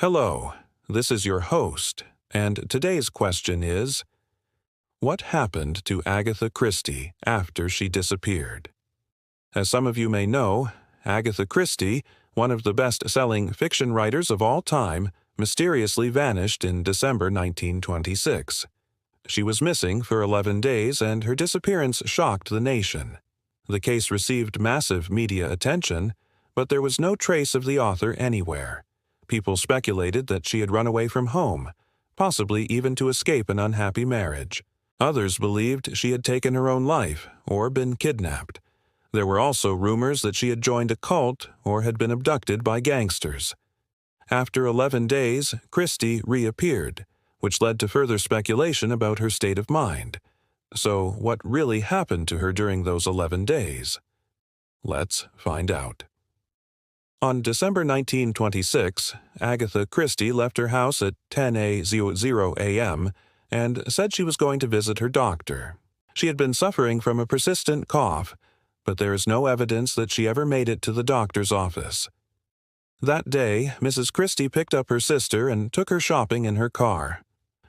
Hello, this is your host, and today's question is, what happened to Agatha Christie after she disappeared? As some of you may know, Agatha Christie, one of the best-selling fiction writers of all time, mysteriously vanished in December 1926. She was missing for 11 days, and her disappearance shocked the nation. The case received massive media attention, but there was no trace of the author anywhere. People speculated that she had run away from home, possibly even to escape an unhappy marriage. Others believed she had taken her own life or been kidnapped. There were also rumors that she had joined a cult or had been abducted by gangsters. After 11 days, Christie reappeared, which led to further speculation about her state of mind. So, what really happened to her during those 11 days? Let's find out. On December 1926, Agatha Christie left her house at 10:00 a.m. and said she was going to visit her doctor. She had been suffering from a persistent cough, but there is no evidence that she ever made it to the doctor's office. That day, Mrs. Christie picked up her sister and took her shopping in her car.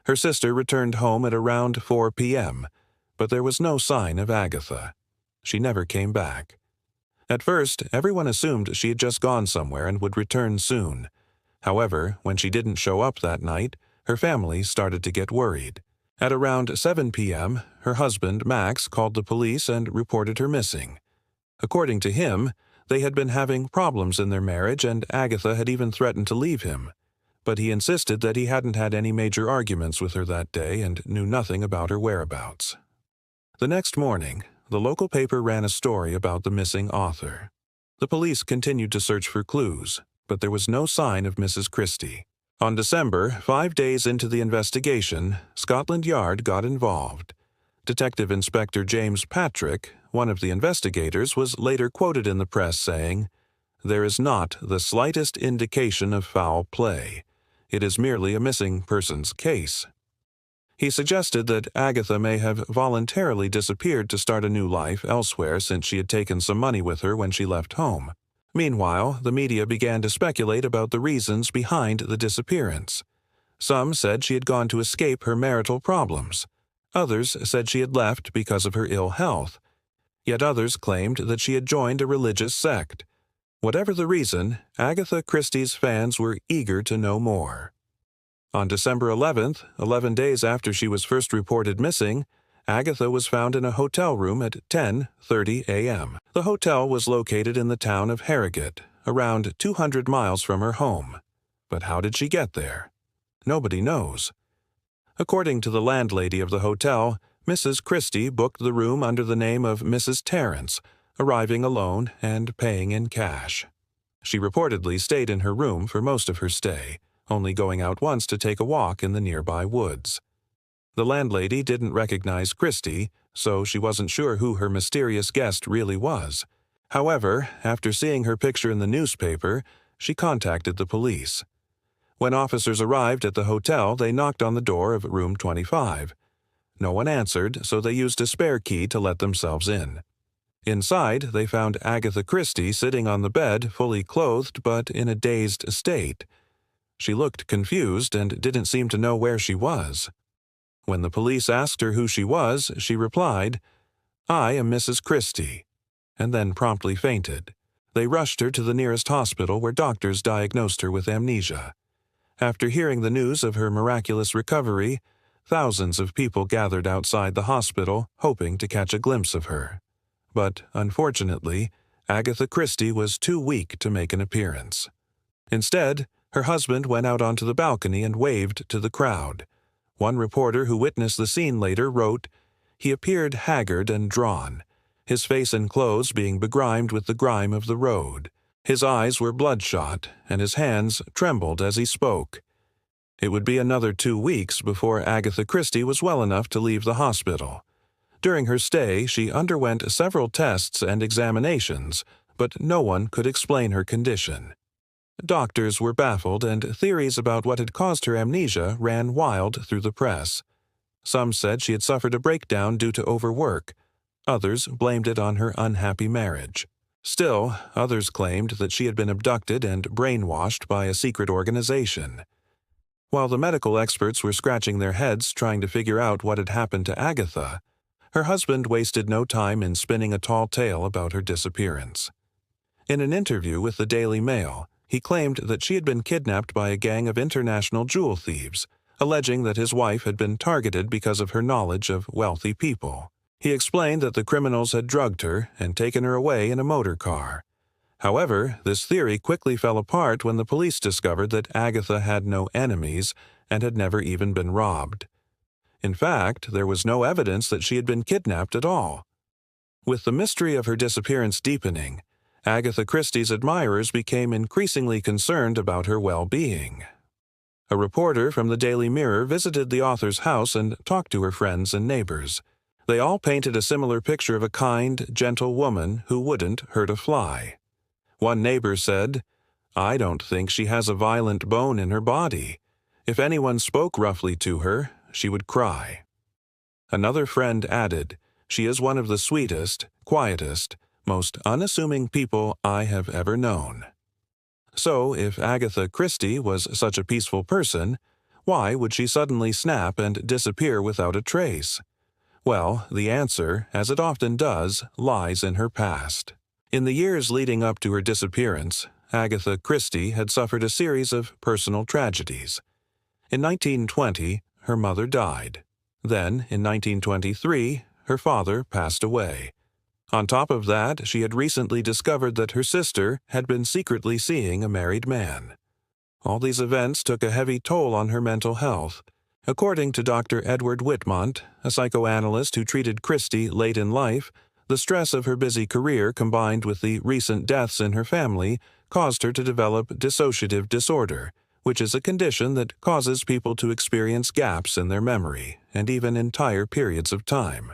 Her sister returned home at around 4 p.m., but there was no sign of Agatha. She never came back. At first, everyone assumed she had just gone somewhere and would return soon. However, when she didn't show up that night, her family started to get worried. At around 7 p.m., her husband, Max, called the police and reported her missing. According to him, they had been having problems in their marriage and Agatha had even threatened to leave him. But he insisted that he hadn't had any major arguments with her that day and knew nothing about her whereabouts. The next morning, the local paper ran a story about the missing author. The police continued to search for clues, but there was no sign of Mrs. Christie. On December, 5 days into the investigation, Scotland Yard got involved. Detective Inspector James Patrick, one of the investigators, was later quoted in the press saying, "There is not the slightest indication of foul play. It is merely a missing persons case." He suggested that Agatha may have voluntarily disappeared to start a new life elsewhere since she had taken some money with her when she left home. Meanwhile, the media began to speculate about the reasons behind the disappearance. Some said she had gone to escape her marital problems. Others said she had left because of her ill health. Yet others claimed that she had joined a religious sect. Whatever the reason, Agatha Christie's fans were eager to know more. On December 11th, 11 days after she was first reported missing, Agatha was found in a hotel room at 10:30 a.m. The hotel was located in the town of Harrogate, around 200 miles from her home. But how did she get there? Nobody knows. According to the landlady of the hotel, Mrs. Christie booked the room under the name of Mrs. Terrence, arriving alone and paying in cash. She reportedly stayed in her room for most of her stay, only going out once to take a walk in the nearby woods. The landlady didn't recognize Christie, so she wasn't sure who her mysterious guest really was. However, after seeing her picture in the newspaper, she contacted the police. When officers arrived at the hotel, they knocked on the door of room 25. No one answered, so they used a spare key to let themselves in. Inside, they found Agatha Christie sitting on the bed, fully clothed but in a dazed state. She looked confused and didn't seem to know where she was. When the police asked her who she was, she replied, "I am Mrs. Christie," and then promptly fainted. They rushed her to the nearest hospital where doctors diagnosed her with amnesia. After hearing the news of her miraculous recovery, thousands of people gathered outside the hospital, hoping to catch a glimpse of her. But, unfortunately, Agatha Christie was too weak to make an appearance. Instead, her husband went out onto the balcony and waved to the crowd. One reporter who witnessed the scene later wrote, "He appeared haggard and drawn, his face and clothes being begrimed with the grime of the road. His eyes were bloodshot, and his hands trembled as he spoke." It would be another 2 weeks before Agatha Christie was well enough to leave the hospital. During her stay, she underwent several tests and examinations, but no one could explain her condition. Doctors were baffled, and theories about what had caused her amnesia ran wild through the press. Some said she had suffered a breakdown due to overwork. Others blamed it on her unhappy marriage. Still, others claimed that she had been abducted and brainwashed by a secret organization. While the medical experts were scratching their heads trying to figure out what had happened to Agatha, her husband wasted no time in spinning a tall tale about her disappearance. In an interview with the Daily Mail, he claimed that she had been kidnapped by a gang of international jewel thieves, alleging that his wife had been targeted because of her knowledge of wealthy people. He explained that the criminals had drugged her and taken her away in a motor car. However, this theory quickly fell apart when the police discovered that Agatha had no enemies and had never even been robbed. In fact, there was no evidence that she had been kidnapped at all. With the mystery of her disappearance deepening, Agatha Christie's admirers became increasingly concerned about her well-being. A reporter from the Daily Mirror visited the author's house and talked to her friends and neighbors. They all painted a similar picture of a kind, gentle woman who wouldn't hurt a fly. One neighbor said, "I don't think she has a violent bone in her body. If anyone spoke roughly to her, she would cry." Another friend added, "She is one of the sweetest, quietest, most unassuming people I have ever known." So, if Agatha Christie was such a peaceful person, why would she suddenly snap and disappear without a trace? Well, the answer, as it often does, lies in her past. In the years leading up to her disappearance, Agatha Christie had suffered a series of personal tragedies. In 1920, her mother died. Then, in 1923, her father passed away. On top of that, she had recently discovered that her sister had been secretly seeing a married man. All these events took a heavy toll on her mental health. According to Dr. Edward Whitmont, a psychoanalyst who treated Christie late in life, the stress of her busy career combined with the recent deaths in her family caused her to develop dissociative disorder, which is a condition that causes people to experience gaps in their memory and even entire periods of time.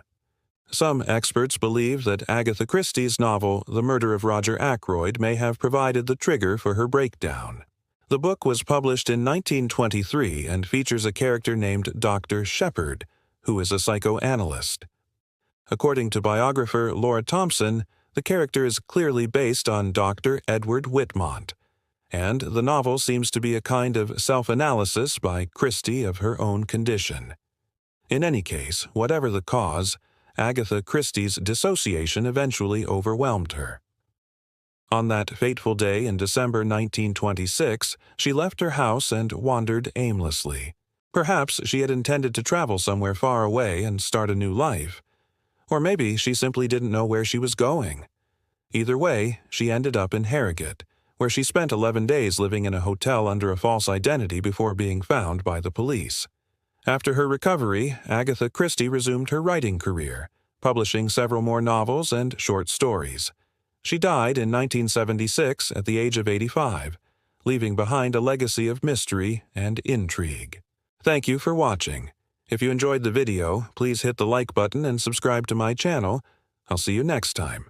Some experts believe that Agatha Christie's novel The Murder of Roger Ackroyd may have provided the trigger for her breakdown. The book was published in 1923 and features a character named Dr. Shepard, who is a psychoanalyst. According to biographer Laura Thompson, the character is clearly based on Dr. Edward Whitmont, and the novel seems to be a kind of self-analysis by Christie of her own condition. In any case, whatever the cause, Agatha Christie's dissociation eventually overwhelmed her. On that fateful day in December 1926, she left her house and wandered aimlessly. Perhaps she had intended to travel somewhere far away and start a new life. Or maybe she simply didn't know where she was going. Either way, she ended up in Harrogate, where she spent 11 days living in a hotel under a false identity before being found by the police. After her recovery, Agatha Christie resumed her writing career, publishing several more novels and short stories. She died in 1976 at the age of 85, leaving behind a legacy of mystery and intrigue. Thank you for watching. If you enjoyed the video, please hit the like button and subscribe to my channel. I'll see you next time.